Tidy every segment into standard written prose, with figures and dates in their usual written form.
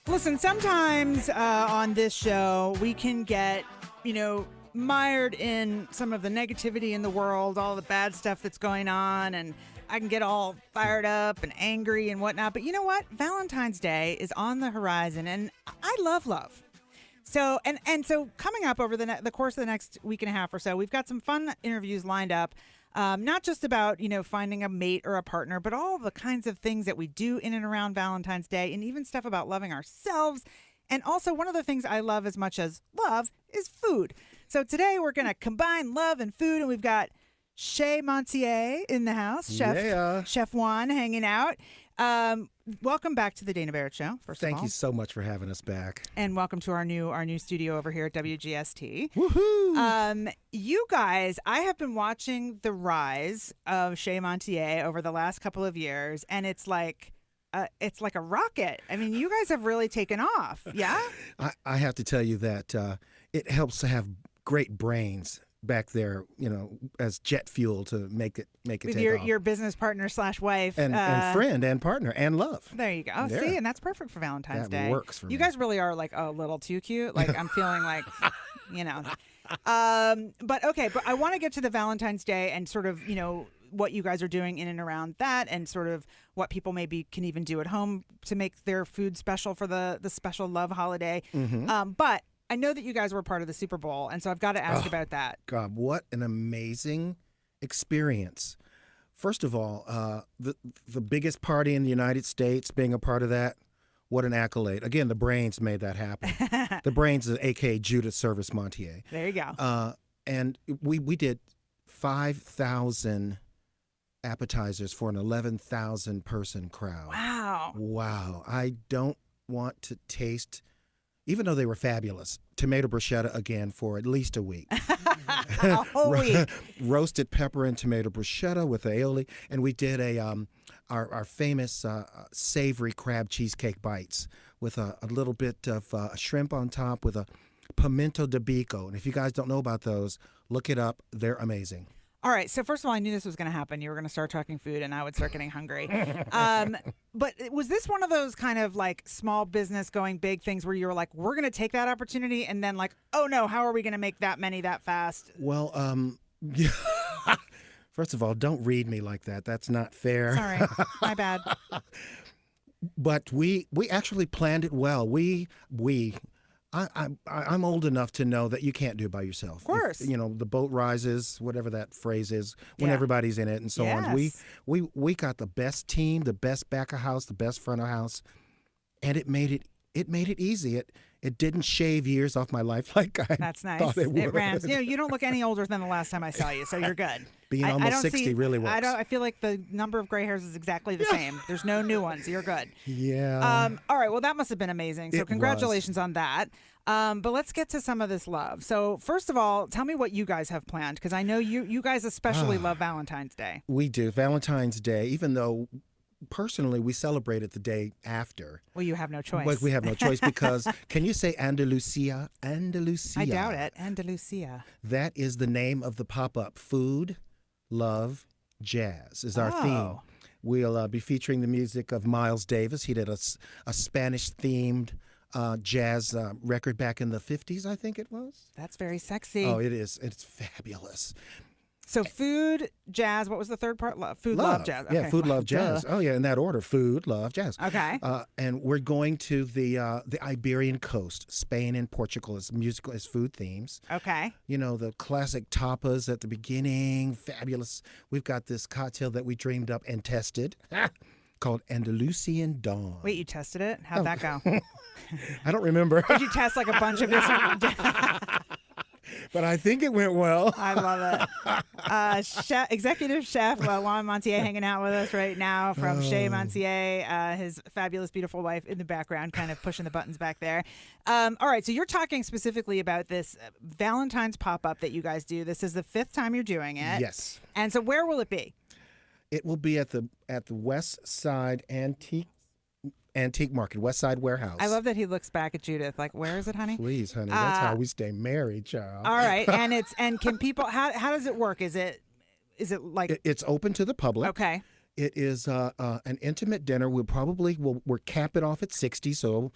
Listen, sometimes on this show, we can get, mired in some of the negativity in the world, all the bad stuff that's going on, and I can get all fired up and angry and whatnot. But you know what? Valentine's Day is on the horizon, and I love love. So, so coming up over the course of the next week and a half or so, we've got some fun interviews lined up. Not just about, finding a mate or a partner, but all the kinds of things that we do in and around Valentine's Day, and even stuff about loving ourselves. And also, one of the things I love as much as love is food. So today we're going to combine love and food, and we've got Chez Montier in the house, Chef Juan hanging out. Welcome back to the Dana Barrett Show, first of all. Thank you so much for having us back. And welcome to our new studio over here at WGST. Woohoo! You guys, I have been watching the rise of Chez Montier over the last couple of years, and it's like a rocket. I mean, you guys have really taken off, yeah? I have to tell you that it helps to have great brains back there, as jet fuel to make it with take off. Your business partner / wife. And friend and partner and love. There you go. See, and that's perfect for Valentine's Day. That works for me. You guys really are like a little too cute. Like I'm feeling like, But I want to get to the Valentine's Day and sort of, what you guys are doing in and around that, and sort of what people maybe can even do at home to make their food special for the special love holiday. Mm-hmm. But I know that you guys were part of the Super Bowl, and so I've got to ask about that. God, what an amazing experience. First of all, the biggest party in the United States, being a part of that, what an accolade. Again, the brains made that happen. The brains is a.k.a. Judith Service Montier. There you go. And we did 5,000 appetizers for an 11,000 person crowd. Wow. I don't want to taste, even though they were fabulous, tomato bruschetta again for at least a week. A whole week. Roasted pepper and tomato bruschetta with aioli. And we did our famous savory crab cheesecake bites with a little bit of shrimp on top with a pimento de bico. And if you guys don't know about those, look it up. They're amazing. All right. So first of all, I knew this was going to happen. You were going to start talking food, and I would start getting hungry. But was this one of those kind of like small business going big things where you were like, we're going to take that opportunity, and then like, oh no, how are we going to make that many that fast? Well, first of all, don't read me like that. That's not fair. Sorry, my bad. But we actually planned it well. I'm old enough to know that you can't do it by yourself. Of course. The boat rises, whatever that phrase is, when everybody's in it and so on. We got the best team, the best back of house, the best front of house, and it made it easy. It didn't shave years off my life like I That's nice. thought it would. It rams. You don't look any older than the last time I saw you, so you're good. Being almost 60 really works. I feel like the number of gray hairs is exactly the same. There's no new ones. You're good. Yeah. All right. Well, that must have been amazing. So congratulations on that. But let's get to some of this love. So first of all, tell me what you guys have planned, because I know you guys especially love Valentine's Day. We do. Valentine's Day, even though personally we celebrate it the day after. Well, you have no choice. But we have no choice because, can you say Andalusia? Andalusia. I doubt it. Andalusia. That is the name of the pop-up. Food, love, jazz is our theme. We'll be featuring the music of Miles Davis. He did a Spanish-themed jazz record back in the 50s, I think it was. That's very sexy. Oh, it is. It's fabulous. So food, jazz. What was the third part? Food, love, jazz. Okay. Yeah, food, love, jazz. Oh, yeah, in that order. Food, love, jazz. Okay. And we're going to the Iberian coast, Spain and Portugal, as musical as food themes. Okay. The classic tapas at the beginning, fabulous. We've got this cocktail that we dreamed up and tested called Andalusian Dawn. Wait, you tested it? How'd that go? I don't remember. Did you test like a bunch of different... But I think it went well. I love it. Executive Chef Juan Montier hanging out with us right now from Chez Montier, his fabulous, beautiful wife in the background, kind of pushing the buttons back there. All right, so you're talking specifically about this Valentine's pop-up that you guys do. This is the 5th time you're doing it. Yes. And so where will it be? It will be at the West Side Antique Market, West Side Warehouse. I love that he looks back at Judith like, where is it, honey? Please, honey. That's how we stay married, child. All right. And can people, how does it work? Is it like... It's open to the public. Okay. It is an intimate dinner. We're capping off at 60, so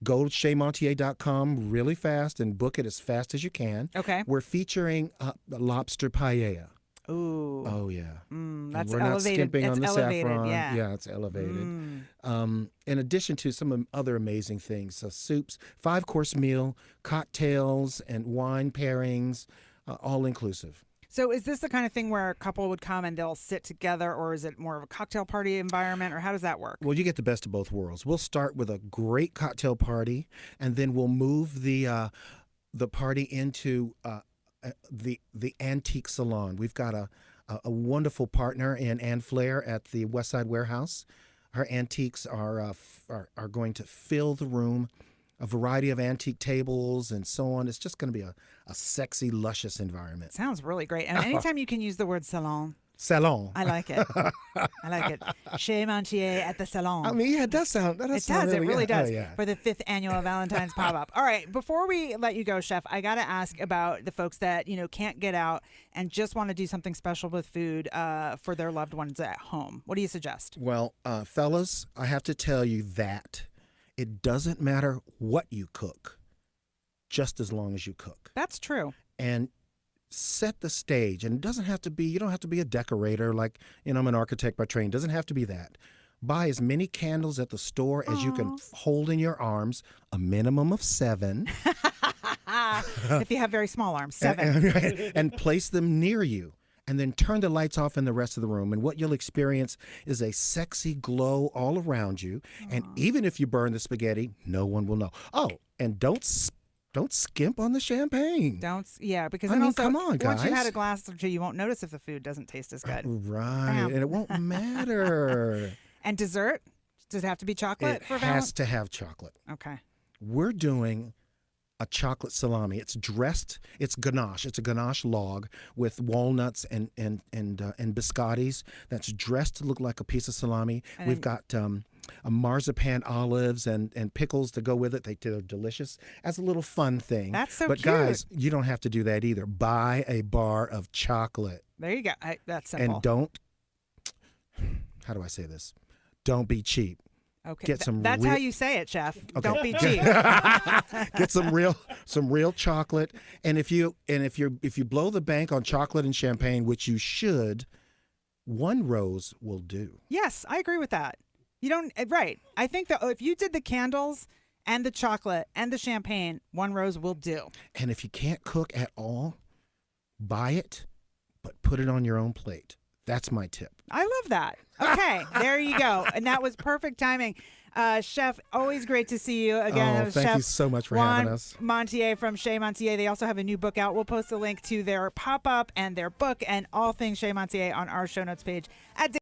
Go to ChezMontier.com really fast and book it as fast as you can. Okay. We're featuring lobster paella. Ooh. Oh, yeah. That's we're not elevated. skimping It's on the elevated, saffron. yeah. It's elevated. In addition to some other amazing things, soups, 5-course meal, cocktails, and wine pairings, all inclusive. So is this the kind of thing where a couple would come and they'll sit together, or is it more of a cocktail party environment, or how does that work? Well, you get the best of both worlds. We'll start with a great cocktail party, and then we'll move the party into the antique salon. We've got a wonderful partner in Ann Flair at the Westside Warehouse. Her antiques are going to fill the room, a variety of antique tables and so on. It's just going to be a sexy, luscious environment. Sounds really great. And anytime you can use the word salon. Salon. I like it. I like it. Chez Montier at the salon. I mean, yeah, it does sound. It does. It really does. Oh, yeah. For the 5th annual Valentine's pop-up. All right. Before we let you go, Chef, I got to ask about the folks that can't get out and just want to do something special with food for their loved ones at home. What do you suggest? Well, fellas, I have to tell you that it doesn't matter what you cook, just as long as you cook. That's true. And set the stage. And it doesn't have to be, you don't have to be a decorator like, I'm an architect by training. It doesn't have to be that. Buy as many candles at the store as you can hold in your arms, a minimum of 7. If you have very small arms, 7. And place them near you. And then turn the lights off in the rest of the room. And what you'll experience is a sexy glow all around you. And even if you burn the spaghetti, no one will know. Oh, and don't skimp on the champagne. Because I then mean, also, come on, guys. once you've had a glass or two, you won't notice if the food doesn't taste as good. Right. And it won't matter. And dessert? Does it have to be chocolate for Valentine? It has to have chocolate. Okay. We're doing a chocolate salami. It's dressed. It's ganache. It's a ganache log with walnuts and biscottis that's dressed to look like a piece of salami. And We've got a marzipan olives and pickles to go with it. They're delicious as a little fun thing. That's so But cute. guys, you don't have to do that either. Buy a bar of chocolate. There you go. That's simple. And don't. How do I say this? Don't be cheap. Okay. Get some That's real- how you say it, Chef. Okay. Don't be cheap. Get some real chocolate, and if you blow the bank on chocolate and champagne, which you should, 1 rose will do. Yes, I agree with that. You don't right. I think that if you did the candles and the chocolate and the champagne, 1 rose will do. And if you can't cook at all, buy it, but put it on your own plate. That's my tip. I love that. Okay, there you go. And that was perfect timing. Chef, always great to see you again. Thank Chef you so much for Juan having us. Montier from Chez Montier. They also have a new book out. We'll post a link to their pop-up and their book and all things Chez Montier on our show notes page at